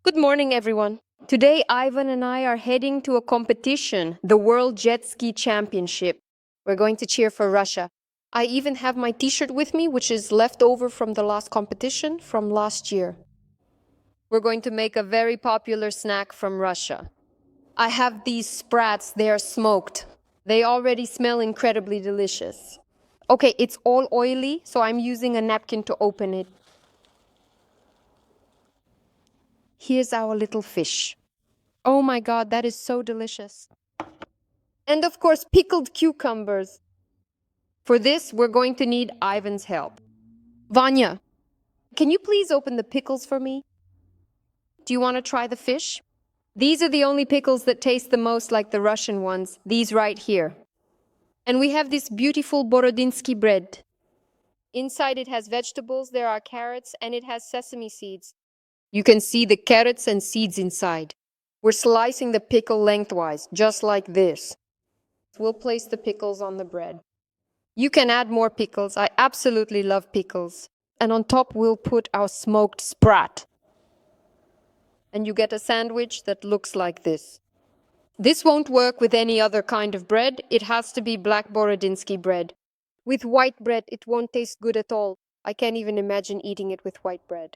Good morning, everyone. Today, Ivan and I are heading to a competition, the World Jet Ski Championship. We're going to cheer for Russia. I even have my t-shirt with me, which is left over from the last competition from last year. We're going to make a very popular snack from Russia. I have these sprats, they are smoked. They already smell incredibly delicious. Okay, it's all oily, so I'm using a napkin to open it. Here's our little fish. Oh my God, that is so delicious. And of course, pickled cucumbers. For this, we're going to need Ivan's help. Vanya, can you please open the pickles for me? Do you want to try the fish? These are the only pickles that taste the most like the Russian ones, these right here. And we have this beautiful Borodinsky bread. Inside it has vegetables, there are carrots, and it has sesame seeds. You can see the carrots and seeds inside. We're slicing the pickle lengthwise, just like this. We'll place the pickles on the bread. You can add more pickles. I absolutely love pickles. And on top, we'll put our smoked sprat. And you get a sandwich that looks like this. This won't work with any other kind of bread. It has to be black Borodinsky bread. With white bread, it won't taste good at all. I can't even imagine eating it with white bread.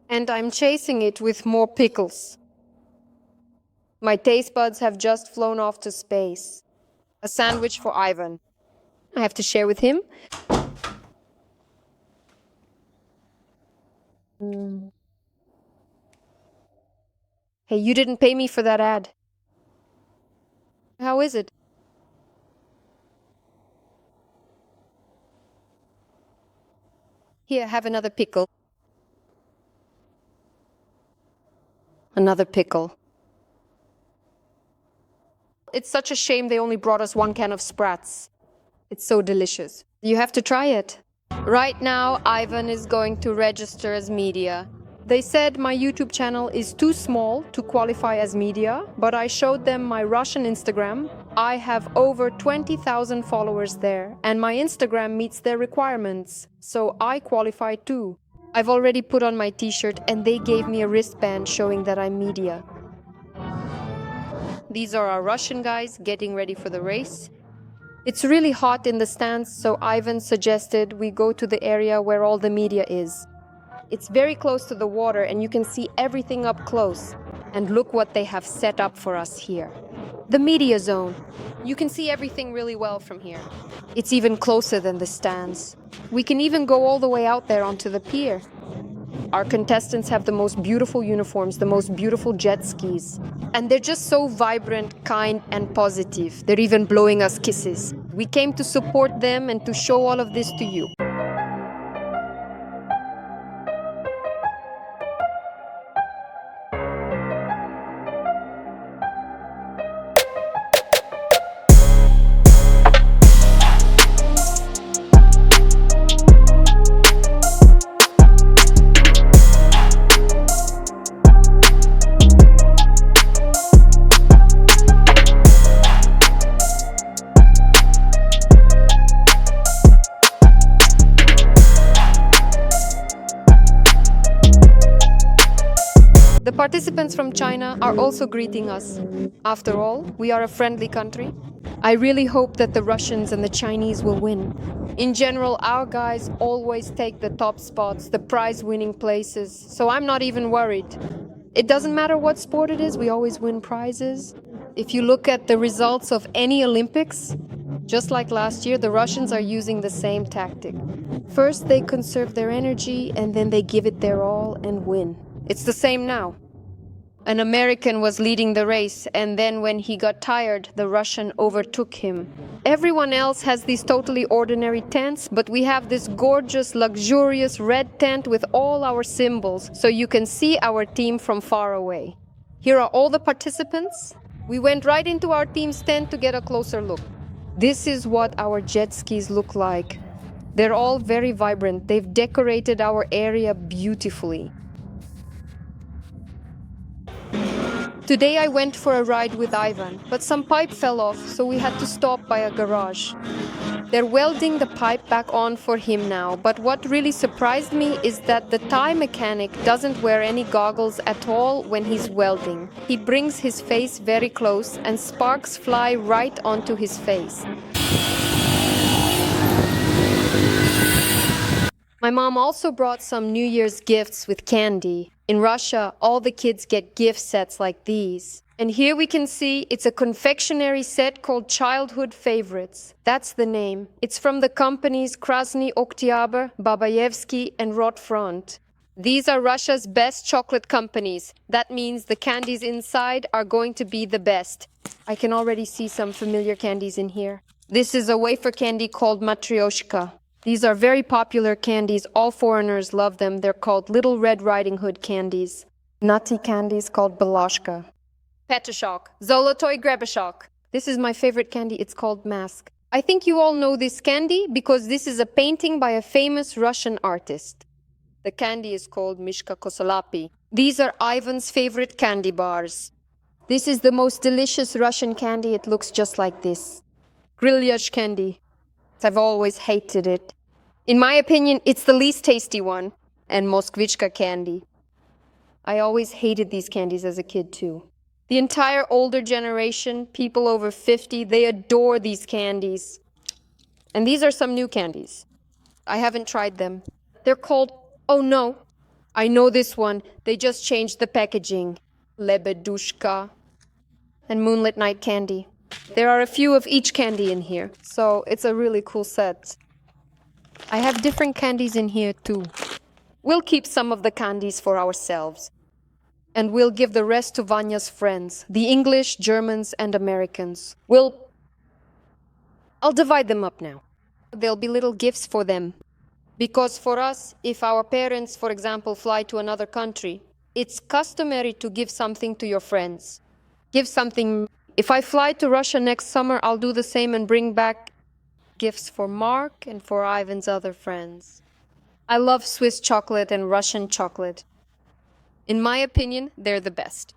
And I'm chasing it with more pickles. My taste buds have just flown off to space. A sandwich for Ivan. I have to share with him. Hey, you didn't pay me for that ad. How is it? Here, have another pickle. Another pickle. It's such a shame they only brought us one can of sprats. It's so delicious. You have to try it. Right now, Ivan is going to register as media. They said my YouTube channel is too small to qualify as media, but I showed them my Russian Instagram. I have over 20,000 followers there, and my Instagram meets their requirements, so I qualify too. I've already put on my t-shirt and they gave me a wristband showing that I'm media. These are our Russian guys getting ready for the race. It's really hot in the stands, so Ivan suggested we go to the area where all the media is. It's very close to the water and you can see everything up close. And look what they have set up for us here. The media zone. You can see everything really well from here. It's even closer than the stands. We can even go all the way out there onto the pier. Our contestants have the most beautiful uniforms, the most beautiful jet skis. And they're just so vibrant, kind, and positive. They're even blowing us kisses. We came to support them and to show all of this to you. The participants from China are also greeting us. After all, we are a friendly country. I really hope that the Russians and the Chinese will win. In general, our guys always take the top spots, the prize-winning places, so I'm not even worried. It doesn't matter what sport it is, we always win prizes. If you look at the results of any Olympics, just like last year, the Russians are using the same tactic. First, they conserve their energy, and then they give it their all and win. It's the same now. An American was leading the race, and then when he got tired, the Russian overtook him. Everyone else has these totally ordinary tents, but we have this gorgeous, luxurious red tent with all our symbols, so you can see our team from far away. Here are all the participants. We went right into our team's tent to get a closer look. This is what our jet skis look like. They're all very vibrant. They've decorated our area beautifully. Today I went for a ride with Ivan, but some pipe fell off, so we had to stop by a garage. They're welding the pipe back on for him now, but what really surprised me is that the Thai mechanic doesn't wear any goggles at all when he's welding. He brings his face very close and sparks fly right onto his face. My mom also brought some New Year's gifts with candy. In Russia, all the kids get gift sets like these. And here we can see it's a confectionery set called Childhood Favorites. That's the name. It's from the companies Krasny Oktyabr, Babayevsky, and Rotfront. These are Russia's best chocolate companies. That means the candies inside are going to be the best. I can already see some familiar candies in here. This is a wafer candy called Matryoshka. These are very popular candies. All foreigners love them. They're called Little Red Riding Hood candies. Nutty candies called Balashka. Petashok. Zolotoy Grebashok. This is my favorite candy. It's called Mask. I think you all know this candy because this is a painting by a famous Russian artist. The candy is called Mishka Kosolapi. These are Ivan's favorite candy bars. This is the most delicious Russian candy. It looks just like this. Grilyash candy. I've always hated it. In my opinion, it's the least tasty one. And Moskvichka candy. I always hated these candies as a kid too. The entire older generation, people over 50, they adore these candies. And these are some new candies. I haven't tried them. They're called, oh no, I know this one. They just changed the packaging. Lebedushka and Moonlit Night candy. There are a few of each candy in here, so it's a really cool set. I have different candies in here too. We'll keep some of the candies for ourselves. And we'll give the rest to Vanya's friends, the English, Germans, and Americans. I'll divide them up now. There'll be little gifts for them. Because for us, if our parents, for example, fly to another country, it's customary to give something to your friends. Give something. If I fly to Russia next summer, I'll do the same and bring back gifts for Mark and for Ivan's other friends. I love Swiss chocolate and Russian chocolate. In my opinion, they're the best.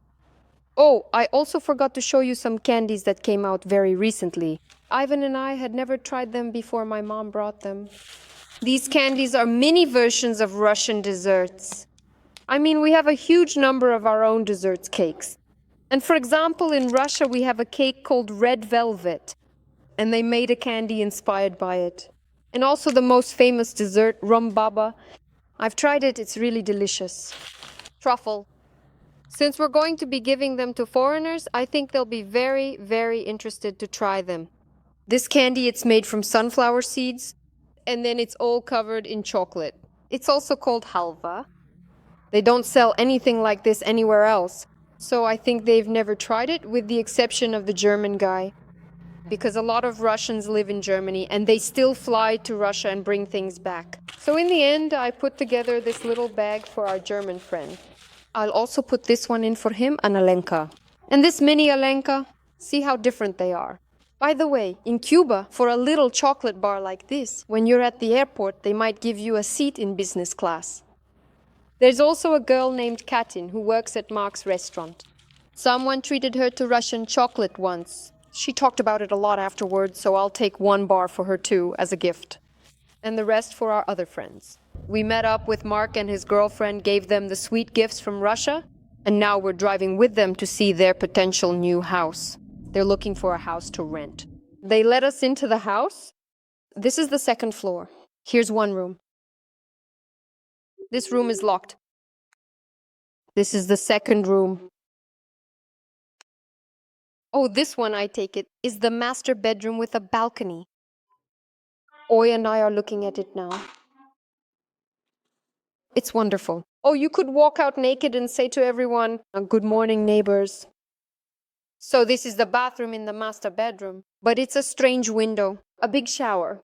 Oh, I also forgot to show you some candies that came out very recently. Ivan and I had never tried them before my mom brought them. These candies are mini versions of Russian desserts. I mean, we have a huge number of our own desserts cakes. And for example, in Russia, we have a cake called Red Velvet, and they made a candy inspired by it. And also the most famous dessert, rum baba. I've tried it, it's really delicious. Truffle. Since we're going to be giving them to foreigners, I think they'll be very, very interested to try them. This candy, it's made from sunflower seeds, and then it's all covered in chocolate. It's also called halva. They don't sell anything like this anywhere else. So I think they've never tried it, with the exception of the German guy. Because a lot of Russians live in Germany, and they still fly to Russia and bring things back. So in the end, I put together this little bag for our German friend. I'll also put this one in for him, an Alenka. And this mini Alenka, see how different they are. By the way, in Cuba, for a little chocolate bar like this, when you're at the airport, they might give you a seat in business class. There's also a girl named Katin who works at Mark's restaurant. Someone treated her to Russian chocolate once. She talked about it a lot afterwards, so I'll take one bar for her too as a gift. And the rest for our other friends. We met up with Mark and his girlfriend, gave them the sweet gifts from Russia, and now we're driving with them to see their potential new house. They're looking for a house to rent. They let us into the house. This is the second floor. Here's one room. This room is locked. This is the second room. Oh, this one, I take it, is the master bedroom with a balcony. Oy and I are looking at it now. It's wonderful. Oh, you could walk out naked and say to everyone, "Good morning, neighbors." So this is the bathroom in the master bedroom, but it's a strange window, a big shower.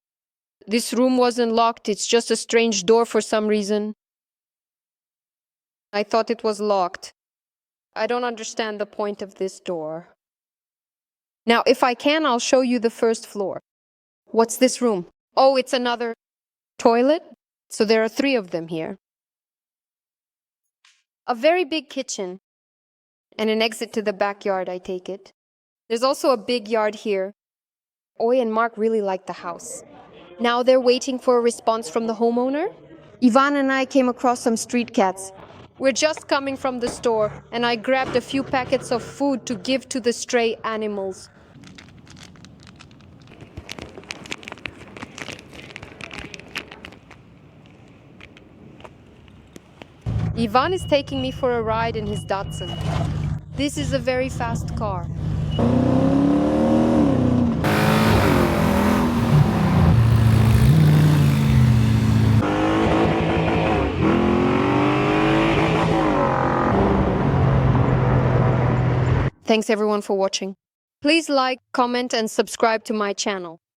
This room wasn't locked, it's just a strange door for some reason. I thought it was locked. I don't understand the point of this door. Now, if I can, I'll show you the first floor. What's this room? Oh, it's another toilet. So there are 3 of them here. A very big kitchen and an exit to the backyard, I take it. There's also a big yard here. Oy and Mark really liked the house. Now they're waiting for a response from the homeowner. Ivan and I came across some street cats. We're just coming from the store, and I grabbed a few packets of food to give to the stray animals. Ivan is taking me for a ride in his Datsun. This is a very fast car. Thanks everyone for watching. Please like, comment, and subscribe to my channel.